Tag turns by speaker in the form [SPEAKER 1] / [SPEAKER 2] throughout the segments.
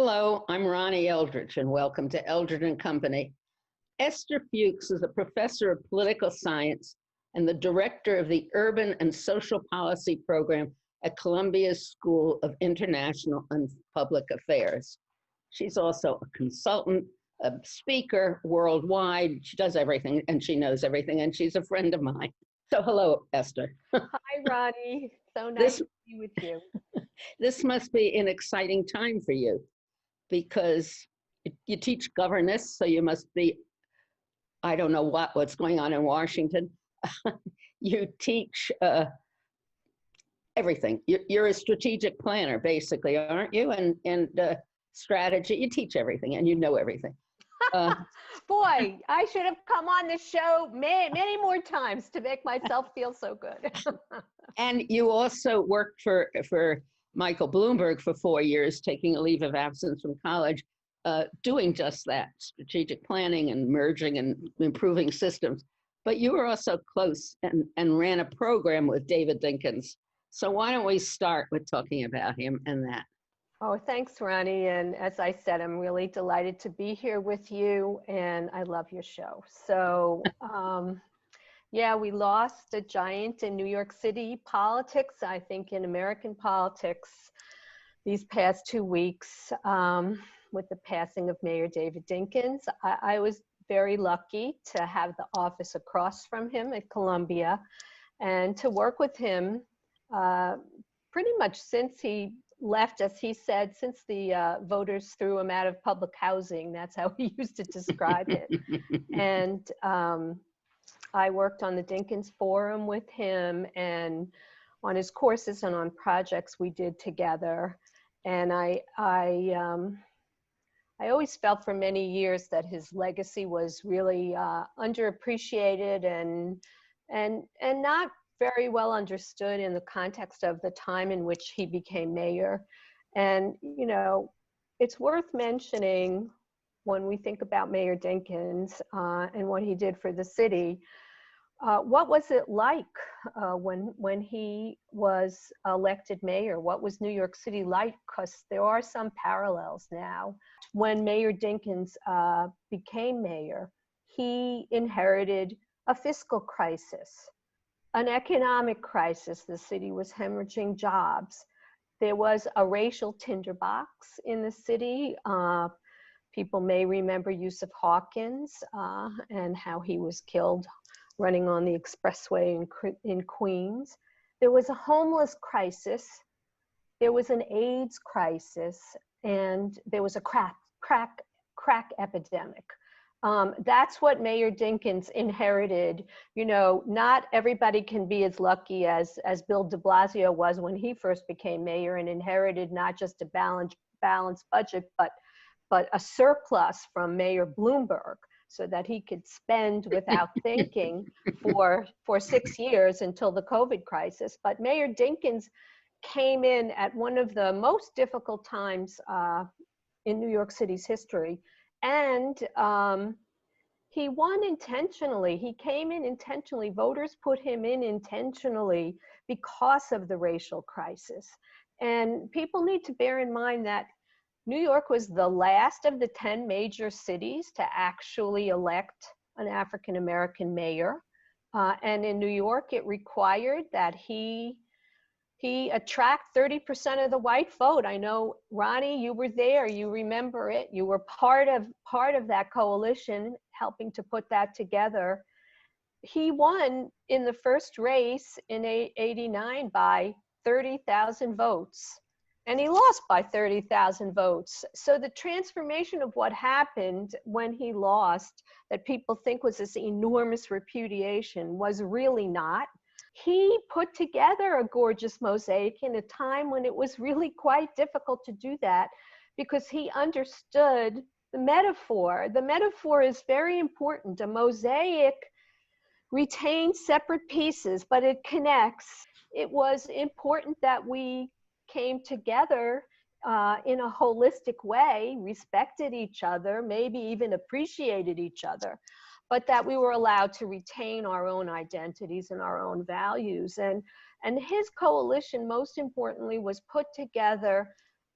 [SPEAKER 1] Hello, I'm Ronnie Eldridge, and welcome to Eldridge and Company. Esther Fuchs is a professor of political science and the director of the Urban and Social Policy Program at Columbia's School of International and Public Affairs. She's also a consultant, a speaker worldwide. She does everything and she knows everything, and she's a friend of mine. So hello, Esther.
[SPEAKER 2] Hi, Ronnie. So nice to be with you.
[SPEAKER 1] This must be an exciting time for you because you teach governance, so you must be, I don't know what's going on in Washington. You teach everything. You're a strategic planner, basically, aren't you? And strategy, you teach everything and you know everything.
[SPEAKER 2] Boy, I should have come on the show many more times to make myself feel so good.
[SPEAKER 1] And you also worked for Michael Bloomberg for 4 years, taking a leave of absence from college, doing just that, strategic planning and merging and improving systems. But you were also close and ran a program with David Dinkins. So why don't we start with talking about him and that?
[SPEAKER 2] Oh, thanks, Ronnie. And as I said, I'm really delighted to be here with you, and I love your show. So, yeah, we lost a giant in New York City politics, I think in American politics, these past 2 weeks with the passing of Mayor David Dinkins. I was very lucky to have the office across from him at Columbia and to work with him pretty much since he left, as he said, since the voters threw him out of public housing. That's how he used to describe it. And I worked on the Dinkins Forum with him and on his courses and on projects we did together. And I always felt for many years that his legacy was really underappreciated and not very well understood in the context of the time in which he became mayor. And, you know, it's worth mentioning when we think about Mayor Dinkins and what he did for the city. What was it like when he was elected mayor? What was New York City like? Because there are some parallels now. When Mayor Dinkins became mayor, he inherited a fiscal crisis, an economic crisis. The city was hemorrhaging jobs. There was a racial tinderbox in the city. People may remember Yusuf Hawkins and how he was killed running on the expressway in Queens. There was a homeless crisis. There was an AIDS crisis, and there was a crack epidemic. That's what Mayor Dinkins inherited. You know, not everybody can be as lucky as Bill de Blasio was when he first became mayor and inherited not just a balanced budget, but a surplus from Mayor Bloomberg so that he could spend without thinking for 6 years until the COVID crisis. But Mayor Dinkins came in at one of the most difficult times in New York City's history. And he won intentionally. He came in intentionally. Voters put him in intentionally because of the racial crisis. And people need to bear in mind that New York was the last of the 10 major cities to actually elect an African-American mayor. And in New York, it required that he attract 30% of the white vote. I know, Ronnie, you were there, you remember it. You were part of that coalition, helping to put that together. He won in the first race in '89 by 30,000 votes. And he lost by 30,000 votes. So the transformation of what happened when he lost, that people think was this enormous repudiation, was really not. He put together a gorgeous mosaic in a time when it was really quite difficult to do that because he understood the metaphor. The metaphor is very important. A mosaic retains separate pieces, but it connects. It was important that we came together in a holistic way, respected each other, maybe even appreciated each other, but that we were allowed to retain our own identities and our own values. And his coalition, most importantly, was put together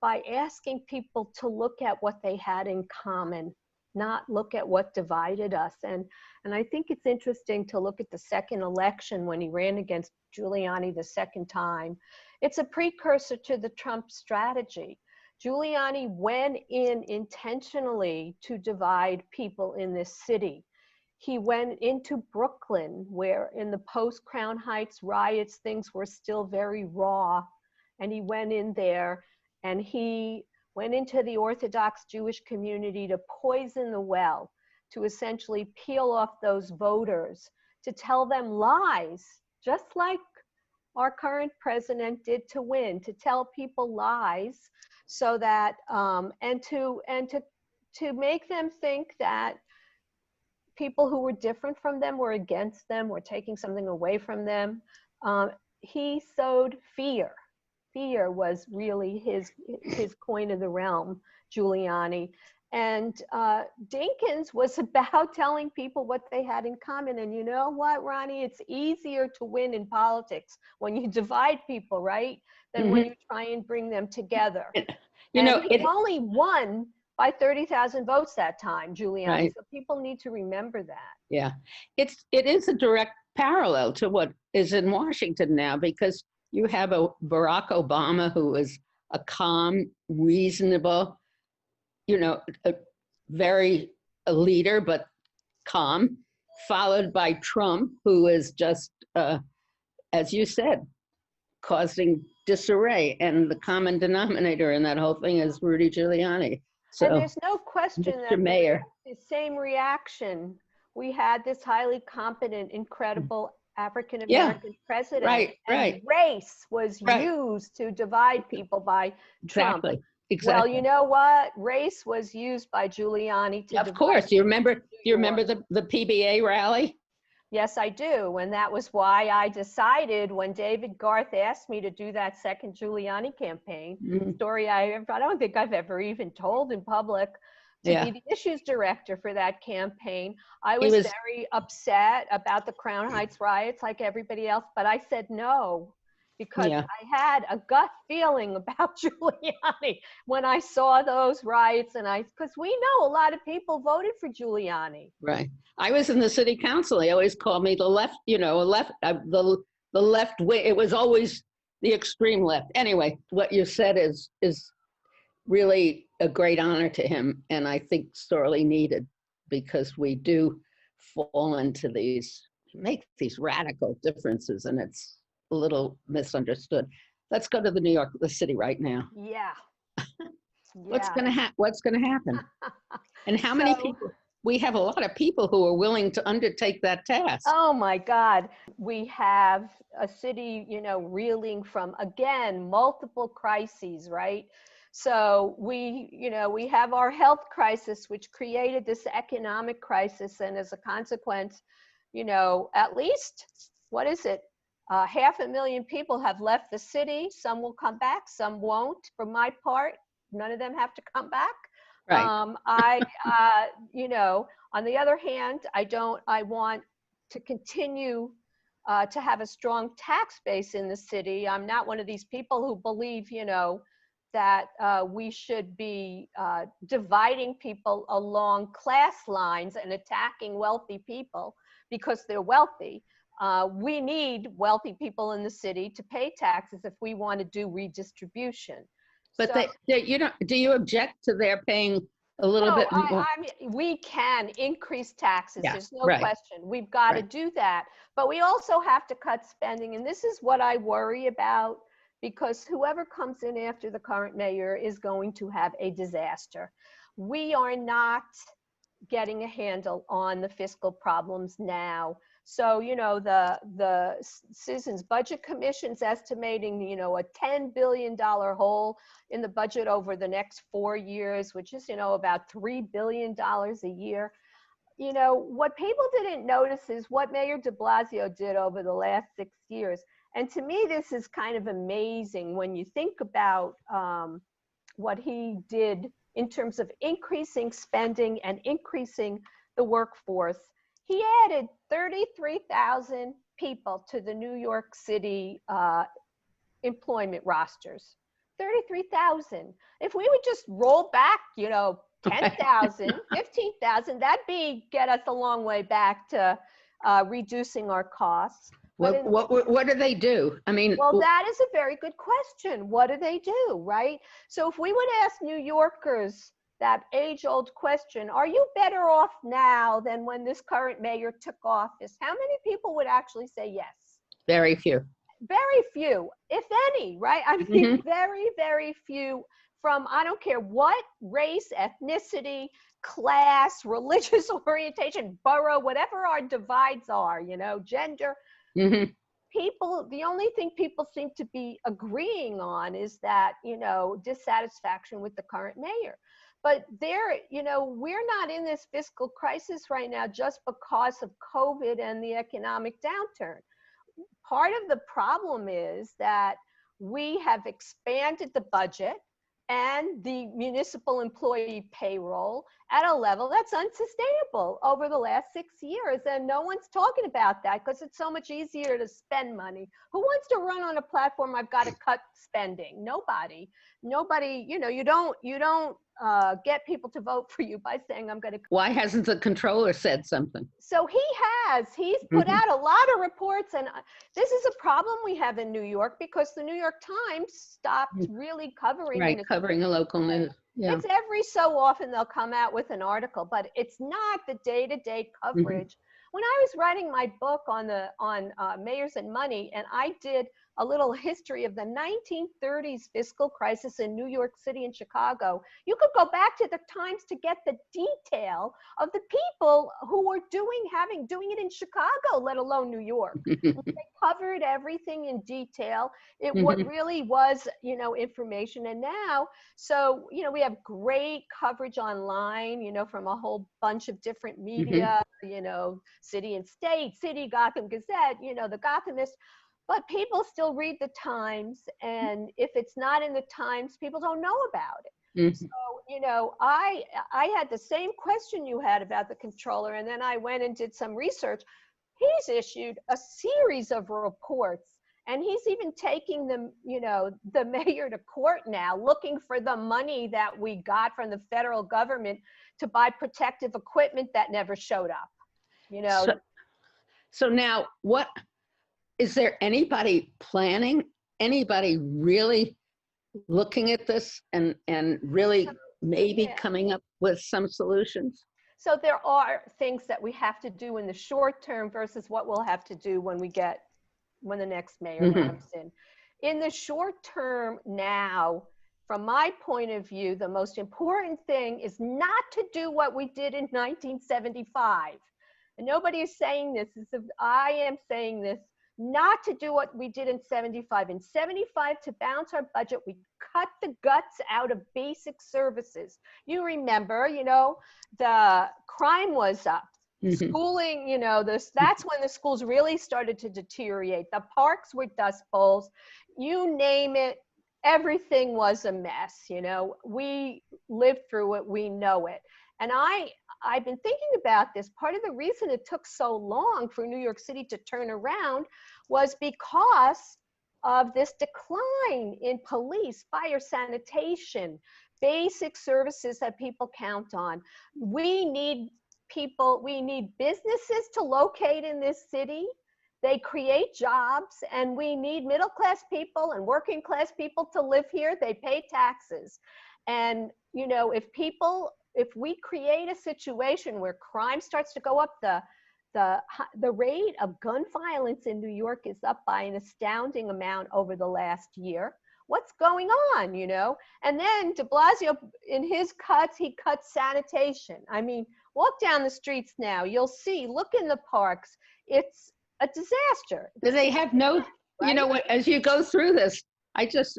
[SPEAKER 2] by asking people to look at what they had in common, not look at what divided us. And I think it's interesting to look at the second election when he ran against Giuliani the second time. It's a precursor to the Trump strategy. Giuliani went in intentionally to divide people in this city. He went into Brooklyn, where in the post-Crown Heights riots, things were still very raw. And he went in there and he went into the Orthodox Jewish community to poison the well, to essentially peel off those voters, to tell them lies, just like our current president did to win, to tell people lies, so that and to make them think that people who were different from them were against them, were taking something away from them. He sowed fear. Fear was really his coin of the realm, Giuliani. And Dinkins was about telling people what they had in common. And you know what, Ronnie? It's easier to win in politics when you divide people, right? Than when you try and bring them together.
[SPEAKER 1] You know,
[SPEAKER 2] he only won by 30,000 votes that time, Giuliani.
[SPEAKER 1] Right.
[SPEAKER 2] So people need to remember that.
[SPEAKER 1] Yeah, it is a direct parallel to what is in Washington now, because you have a Barack Obama who is a calm, reasonable, you know, a leader, but calm, followed by Trump, who is just, as you said, causing disarray. And the common denominator in that whole thing is Rudy Giuliani. So,
[SPEAKER 2] and there's no question that
[SPEAKER 1] Mayor,
[SPEAKER 2] the same reaction. We had this highly competent, incredible African-American president.
[SPEAKER 1] Right,
[SPEAKER 2] and race was used to divide people by Trump.
[SPEAKER 1] Exactly.
[SPEAKER 2] Well, you know what? Race was used by Giuliani to
[SPEAKER 1] Of course. Do you remember the PBA rally?
[SPEAKER 2] Yes, I do. And that was why I decided when David Garth asked me to do that second Giuliani campaign, story I don't think I've ever even told in public, to be the issues director for that campaign. I was very upset about the Crown Heights riots like everybody else, but I said no, because I had a gut feeling about Giuliani when I saw those riots, and because we know a lot of people voted for Giuliani.
[SPEAKER 1] Right. I was in the city council. They always called me the left, the left wing. It was always the extreme left. Anyway, what you said is really a great honor to him, and I think sorely needed, because we do fall into make these radical differences, and it's a little misunderstood. Let's go to the city right now.
[SPEAKER 2] Yeah.
[SPEAKER 1] What's going to happen? And how many people? We have a lot of people who are willing to undertake that task.
[SPEAKER 2] Oh my God. We have a city, reeling from, again, multiple crises, right? So we have our health crisis, which created this economic crisis. And as a consequence, at least, 500,000 people have left the city. Some will come back, some won't. For my part, none of them have to come back.
[SPEAKER 1] Right.
[SPEAKER 2] On the other hand, I want to continue to have a strong tax base in the city. I'm not one of these people who believe, that we should be dividing people along class lines and attacking wealthy people because they're wealthy. We need wealthy people in the city to pay taxes if we want to do redistribution.
[SPEAKER 1] But do you object to their paying a little bit more?
[SPEAKER 2] I mean, we can increase taxes.
[SPEAKER 1] Yeah,
[SPEAKER 2] there's no question. We've got to do that. But we also have to cut spending. And this is what I worry about, because whoever comes in after the current mayor is going to have a disaster. We are not getting a handle on the fiscal problems now. So, the Citizens Budget Commission's estimating, a $10 billion hole in the budget over the next 4 years, which is, about $3 billion a year. What people didn't notice is what Mayor de Blasio did over the last 6 years. And to me, this is kind of amazing when you think about what he did in terms of increasing spending and increasing the workforce. He added 33,000 people to the New York City employment rosters. 33,000. If we would just roll back, 10,000, 15,000, that'd get us a long way back to reducing our costs. But
[SPEAKER 1] What do they do? I mean,
[SPEAKER 2] well, that is a very good question. What do they do, right? So if we would ask New Yorkers that age-old question, are you better off now than when this current mayor took office? How many people would actually say yes?
[SPEAKER 1] very few.
[SPEAKER 2] Very few, if any, right? I mean, very, very few from, I don't care what race, ethnicity, class, religious orientation, borough, whatever our divides are, gender. People, the only thing people seem to be agreeing on is that, dissatisfaction with the current mayor. But we're not in this fiscal crisis right now just because of COVID and the economic downturn. Part of the problem is that we have expanded the budget and the municipal employee payroll at a level that's unsustainable over the last 6 years. And no one's talking about that because it's so much easier to spend money. Who wants to run on a platform, I've got to cut spending? Nobody, you don't get people to vote for you by saying I'm going to.
[SPEAKER 1] Why hasn't the controller said something?
[SPEAKER 2] So he's put out a lot of reports, and this is a problem we have in New York because the New York Times stopped really covering
[SPEAKER 1] the local news. Yeah.
[SPEAKER 2] It's every so often they'll come out with an article, but it's not the day-to-day coverage. When I was writing my book on mayors and money, and I did a little history of the 1930s fiscal crisis in New York City and Chicago, you could go back to the Times to get the detail of the people who were doing it in Chicago, let alone New York. They covered everything in detail. What really was, information. And now, so, we have great coverage online, from a whole bunch of different media, City and State, City, Gotham Gazette, the Gothamist. But people still read the Times, and if it's not in the Times, people don't know about it. So, I had the same question you had about the controller, and then I went and did some research. He's issued a series of reports, and he's even taking the mayor to court now, looking for the money that we got from the federal government to buy protective equipment that never showed up.
[SPEAKER 1] So now what? Is there anybody planning, anybody really looking at this and really maybe coming up with some solutions?
[SPEAKER 2] So there are things that we have to do in the short term versus what we'll have to do when the next mayor comes in. In the short term now, from my point of view, the most important thing is not to do what we did in 1975. And nobody is saying this. I am saying this. Not to do what we did in 75. In 75, to balance our budget, we cut the guts out of basic services. You remember, the crime was up. Schooling, that's when the schools really started to deteriorate. The parks were dust bowls. You name it, everything was a mess. We lived through it. We know it. And I've been thinking about this. Part of the reason it took so long for New York City to turn around was because of this decline in police, fire, sanitation, basic services that people count on. We need businesses to locate in this city. They create jobs, and we need middle-class people and working-class people to live here. They pay taxes. And, if we create a situation where crime starts to go up, the rate of gun violence in New York is up by an astounding amount over the last year. What's going on, And then de Blasio, in his cuts, he cuts sanitation. I mean, walk down the streets now, you'll see, look in the parks, it's a disaster.
[SPEAKER 1] They have no, right? As you go through this,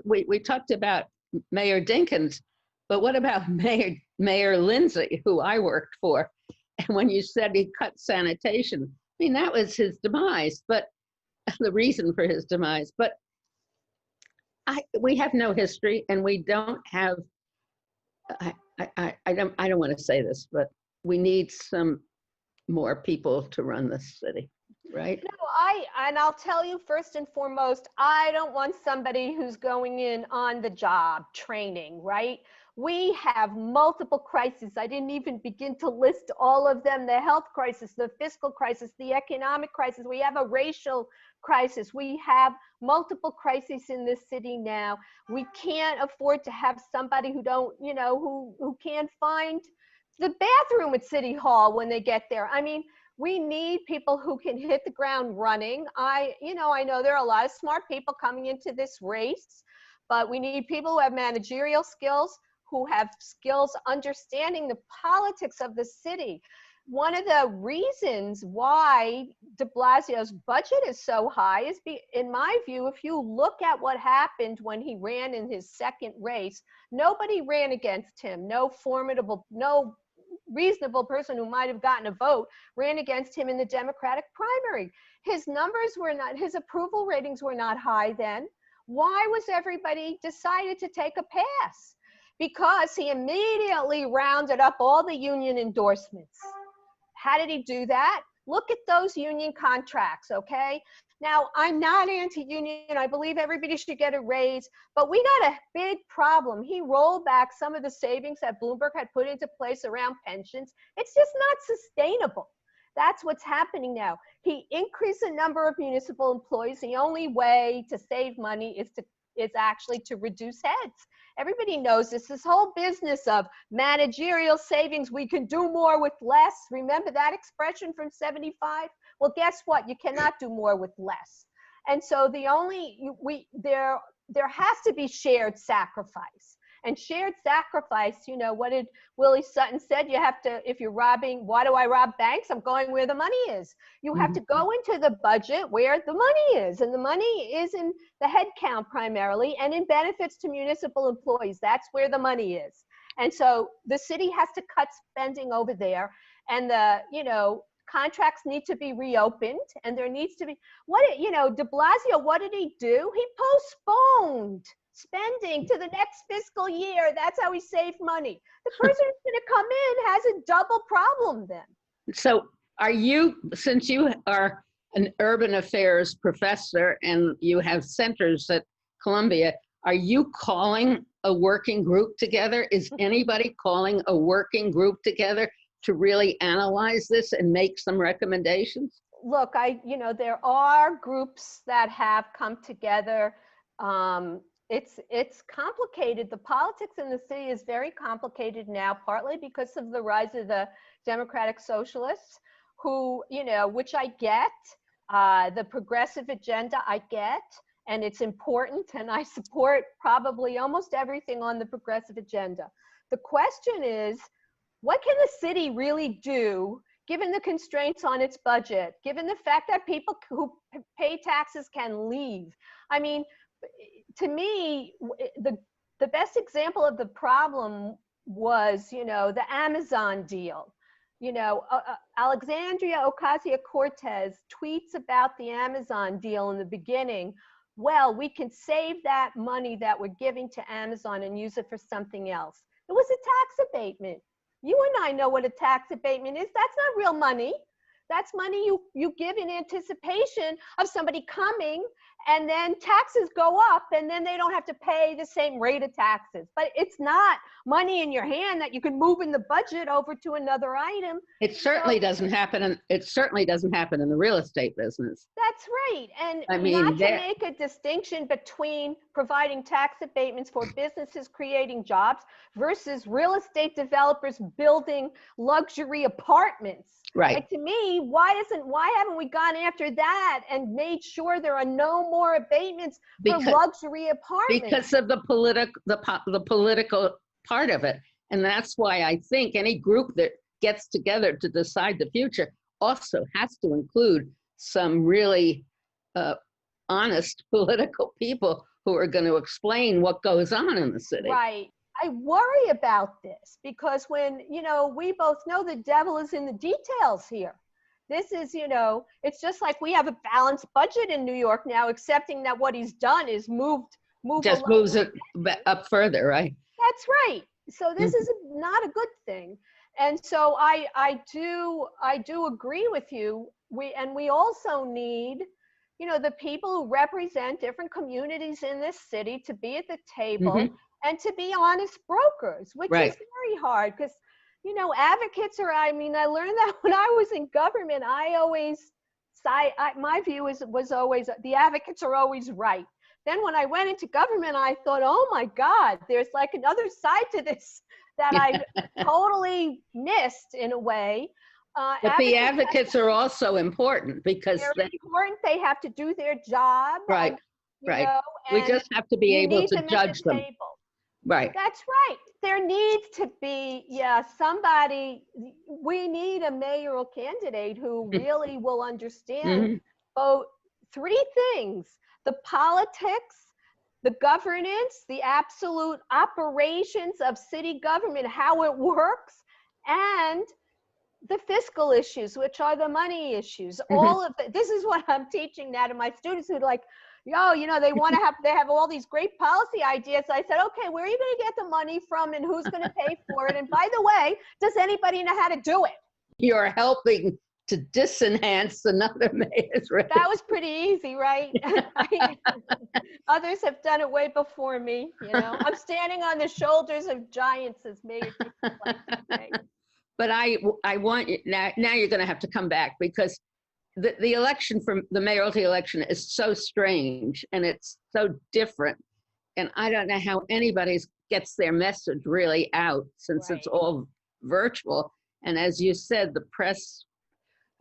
[SPEAKER 1] we talked about Mayor Dinkins, but what about Mayor Lindsay, who I worked for? And when you said he cut sanitation, I mean, that was his demise, but the reason for his demise. But we have no history, and we don't have, I don't want to say this, but we need some more people to run this city, right?
[SPEAKER 2] No, I'll tell you first and foremost, I don't want somebody who's going in on the job training, right? We have multiple crises. I didn't even begin to list all of them: the health crisis, the fiscal crisis, the economic crisis. We have a racial crisis. We have multiple crises in this city now. We can't afford to have somebody who don't, who can't find the bathroom at City Hall when they get there. I mean, we need people who can hit the ground running. I know there are a lot of smart people coming into this race, but we need people who have managerial skills, who have skills understanding the politics of the city. One of the reasons why de Blasio's budget is so high is, in my view, if you look at what happened when he ran in his second race, nobody ran against him. No reasonable person who might have gotten a vote ran against him in the Democratic primary. His approval ratings were not high then. Why was everybody decided to take a pass? Because he immediately rounded up all the union endorsements. How did he do that? Look at those union contracts, okay? Now, I'm not anti-union. I believe everybody should get a raise, but we got a big problem. He rolled back some of the savings that Bloomberg had put into place around pensions. It's just not sustainable. That's what's happening now. He increased the number of municipal employees. The only way to save money is actually to reduce heads. Everybody knows this whole business of managerial savings. We can do more with less. Remember that expression from 75? Well, guess what? You cannot do more with less. And so there has to be shared sacrifice. And shared sacrifice, what did Willie Sutton said? You have to, if you're robbing, why do I rob banks? I'm going where the money is. You have to go into the budget where the money is. And the money is in the head count primarily and in benefits to municipal employees. That's where the money is. And so the city has to cut spending over there. And contracts need to be reopened, and there needs to be, de Blasio, what did he do? He postponed spending to the next fiscal year. That's how he saved money. The person who's going to come in has a double problem then.
[SPEAKER 1] So since you are an urban affairs professor and you have centers at Columbia, are you calling a working group together? Is anybody calling a working group together to really analyze this and make some recommendations?
[SPEAKER 2] Look, there are groups that have come together. It's complicated. The politics in the city is very complicated now, partly because of the rise of the Democratic Socialists, who, which I get, the progressive agenda I get, and it's important, and I support probably almost everything on the progressive agenda. The question is, what can the city really do, given the constraints on its budget, given the fact that people who pay taxes can leave? I mean, to me, the best example of the problem was, the Amazon deal. Alexandria Ocasio-Cortez tweets about the Amazon deal in the beginning. Well, we can save that money that we're giving to Amazon and use it for something else. It was a tax abatement. You and I know what a tax abatement is. That's not real money. That's money you give in anticipation of somebody coming, and then taxes go up, and then they don't have to pay the same rate of taxes. But it's not money in your hand that you can move in the budget over to another item.
[SPEAKER 1] It certainly doesn't happen. It certainly doesn't happen in the real estate business.
[SPEAKER 2] That's right. And not to make a distinction between providing tax abatements for businesses creating jobs versus real estate developers building luxury apartments.
[SPEAKER 1] Right.
[SPEAKER 2] Like, to me, why haven't we gone after that and made sure there are no more abatements for luxury apartments?
[SPEAKER 1] Because of the political part of it. And that's why I think any group that gets together to decide the future also has to include some really honest political people who are going to explain what goes on in the city.
[SPEAKER 2] Right. I worry about this because when, we both know the devil is in the details here. This is, it's just like we have a balanced budget in New York now, accepting that what he's done is moves
[SPEAKER 1] it up further, right?
[SPEAKER 2] That's right. So this is not a good thing. And so I do agree with you. We also need, the people who represent different communities in this city to be at the table
[SPEAKER 1] Mhm.
[SPEAKER 2] and to be honest brokers, which
[SPEAKER 1] Right.
[SPEAKER 2] is very hard because, advocates are, I learned that when I was in government. My view was always the advocates are always right. Then when I went into government, I thought, oh my God, there's like another side to this that I totally missed in a way.
[SPEAKER 1] But the
[SPEAKER 2] Advocates
[SPEAKER 1] advocates are also important because
[SPEAKER 2] are
[SPEAKER 1] they,
[SPEAKER 2] important. They have to do their job,
[SPEAKER 1] right,
[SPEAKER 2] you
[SPEAKER 1] right.
[SPEAKER 2] know,
[SPEAKER 1] We
[SPEAKER 2] and
[SPEAKER 1] just have to be
[SPEAKER 2] you
[SPEAKER 1] able
[SPEAKER 2] need
[SPEAKER 1] to
[SPEAKER 2] them at the
[SPEAKER 1] judge them.
[SPEAKER 2] table.
[SPEAKER 1] Right.
[SPEAKER 2] That's right. There needs to be, somebody, we need a mayoral candidate who really will understand
[SPEAKER 1] Mhm.
[SPEAKER 2] both three things: the politics, the governance, the absolute operations of city government, how it works, and the fiscal issues, which are the money issues.
[SPEAKER 1] Mhm.
[SPEAKER 2] All of it. This is what I'm teaching now to my students who are like, they have all these great policy ideas. I said, okay, where are you going to get the money from and who's going to pay for it? And by the way, does anybody know how to do it?
[SPEAKER 1] You're helping to disenhance another mayor's race.
[SPEAKER 2] That was pretty easy, right? Others have done it way before me. I'm standing on the shoulders of giants, as Mayor Dickey likes to say.
[SPEAKER 1] But I want you, now you're going to have to come back because the election for the mayoralty election is so strange and it's so different. And I don't know how anybody gets their message really out since it's
[SPEAKER 2] Right.
[SPEAKER 1] all virtual. And as you said, the press,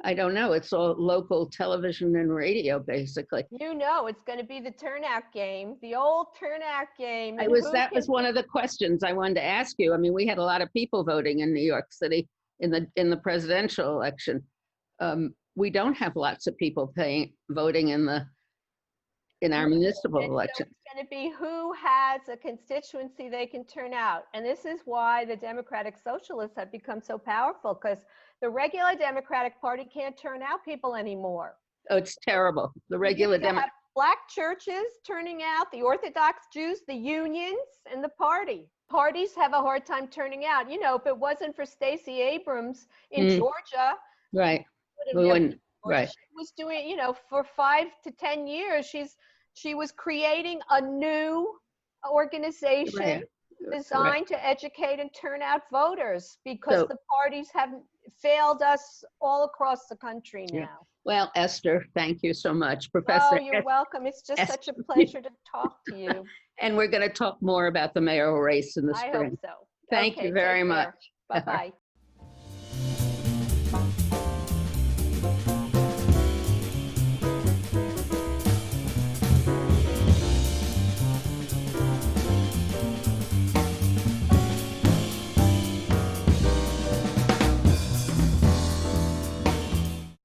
[SPEAKER 1] I don't know, it's all local television and radio, basically.
[SPEAKER 2] It's going to be the turnout game, the old turnout game. And
[SPEAKER 1] That was one of the questions I wanted to ask you. I mean, we had a lot of people voting in New York City in the presidential election. We don't have lots of people voting in our municipal election.
[SPEAKER 2] So it's going to be who has a constituency they can turn out. And this is why the Democratic Socialists have become so powerful, because the regular Democratic Party can't turn out people anymore.
[SPEAKER 1] Oh, it's terrible. The regular
[SPEAKER 2] Democratic. Black churches turning out, the Orthodox Jews, the unions, and the party. Parties have a hard time turning out. If it wasn't for Stacey Abrams in Georgia,
[SPEAKER 1] right, we wouldn't. Right.
[SPEAKER 2] She was doing, for 5 to 10 years, she was creating a new organization designed to educate and turn out voters, because the parties have failed us all across the country now.
[SPEAKER 1] Well, Esther, thank you so much, Professor.
[SPEAKER 2] Oh, you're welcome. It's just such a pleasure to talk to you.
[SPEAKER 1] And we're going to talk more about the mayoral race in the spring.
[SPEAKER 2] I hope so.
[SPEAKER 1] Thank you very much.
[SPEAKER 2] Bye-bye.